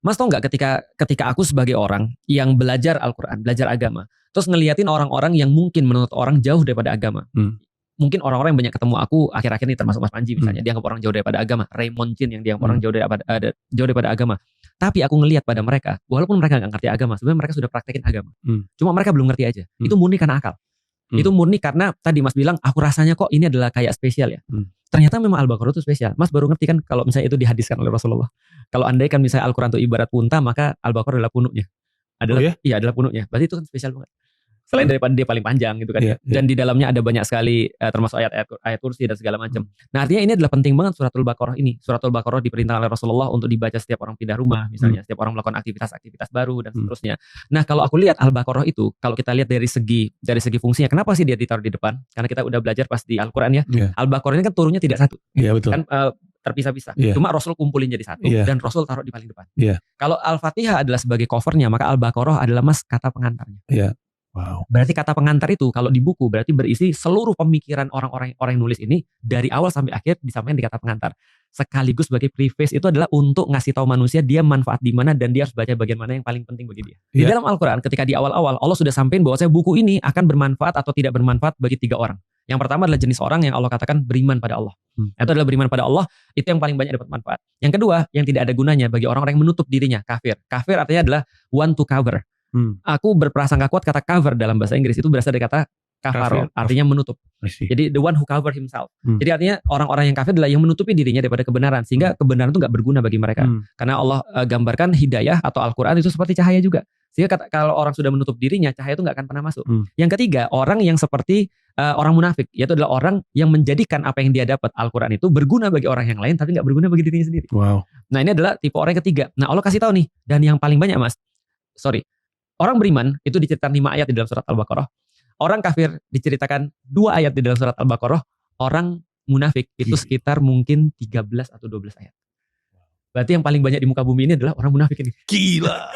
Mas tau nggak ketika aku sebagai orang yang belajar Al-Quran, belajar agama, terus ngeliatin orang-orang yang mungkin menurut orang jauh daripada agama. Mungkin orang-orang yang banyak ketemu aku akhir-akhir ini termasuk Mas Panji misalnya, dianggap orang jauh daripada agama. Raymond Chin yang dianggap orang jauh daripada agama. Tapi aku ngelihat pada mereka, walaupun mereka nggak ngerti agama, sebenarnya mereka sudah praktekin agama. Cuma mereka belum ngerti aja. Itu murni karena akal. Itu murni karena tadi Mas bilang, aku rasanya kok ini adalah kayak spesial ya. Ternyata memang Al-Baqarah itu spesial. Mas baru ngerti kan kalau misalnya itu dihadiskan oleh Rasulullah. Kalau andai kan misalnya Al-Quran itu ibarat unta, maka Al-Baqarah adalah punuknya. Iya adalah punuknya. Berarti itu kan spesial banget. Selain daripada dia paling panjang gitu kan. Dan di dalamnya ada banyak sekali termasuk ayat kursi dan segala macam. Nah artinya ini adalah penting banget suratul Baqarah ini. Suratul Baqarah diperintahkan oleh Rasulullah untuk dibaca setiap orang pindah rumah misalnya, setiap orang melakukan aktivitas baru dan seterusnya. Nah kalau aku lihat Al-Baqarah itu, kalau kita lihat dari segi fungsinya, kenapa sih dia ditaruh di depan? Karena kita udah belajar pas di Al-Quran ya. Al-Baqarah ini kan turunnya tidak satu. Iya betul. Kan terpisah-pisah. Cuma Rasul kumpulin jadi satu dan Rasul taruh di paling depan. Kalau Al-Fatihah adalah sebagai covernya, maka Al-Baqarah adalah kata pengantarnya. Wow. Berarti kata pengantar itu kalau di buku berarti berisi seluruh pemikiran orang yang nulis ini dari awal sampai akhir disampaikan di kata pengantar. Sekaligus sebagai preface itu adalah untuk ngasih tahu manusia dia manfaat di mana dan dia harus baca bagian mana yang paling penting bagi dia. Di dalam Al-Quran ketika di awal-awal Allah sudah sampaikan bahwa buku ini akan bermanfaat atau tidak bermanfaat bagi 3 orang. Yang pertama adalah jenis orang yang Allah katakan beriman pada Allah. Itu adalah beriman pada Allah, itu yang paling banyak dapat manfaat. Yang kedua, yang tidak ada gunanya bagi orang-orang yang menutup dirinya, kafir. Kafir artinya adalah one to cover. Aku berprasangka kuat kata cover dalam bahasa Inggris itu berasal dari kata kafaro, artinya menutup. Jadi the one who cover himself. Jadi artinya orang-orang yang kafir adalah yang menutupi dirinya daripada kebenaran, sehingga kebenaran itu gak berguna bagi mereka. Karena Allah gambarkan hidayah atau Al-Quran itu seperti cahaya juga. Sehingga kalau orang sudah menutup dirinya, cahaya itu gak akan pernah masuk. Yang ketiga, orang yang seperti orang munafik, yaitu adalah orang yang menjadikan apa yang dia dapat Al-Quran itu berguna bagi orang yang lain, tapi gak berguna bagi dirinya sendiri. Nah ini adalah tipe orang yang ketiga. Nah Allah kasih tahu nih, dan yang paling banyak orang beriman itu diceritakan 5 ayat di dalam surat Al-Baqarah. Orang kafir diceritakan 2 ayat di dalam surat Al-Baqarah. Orang munafik itu sekitar mungkin 13 atau 12 ayat. Berarti yang paling banyak di muka bumi ini adalah orang munafik ini. Gila.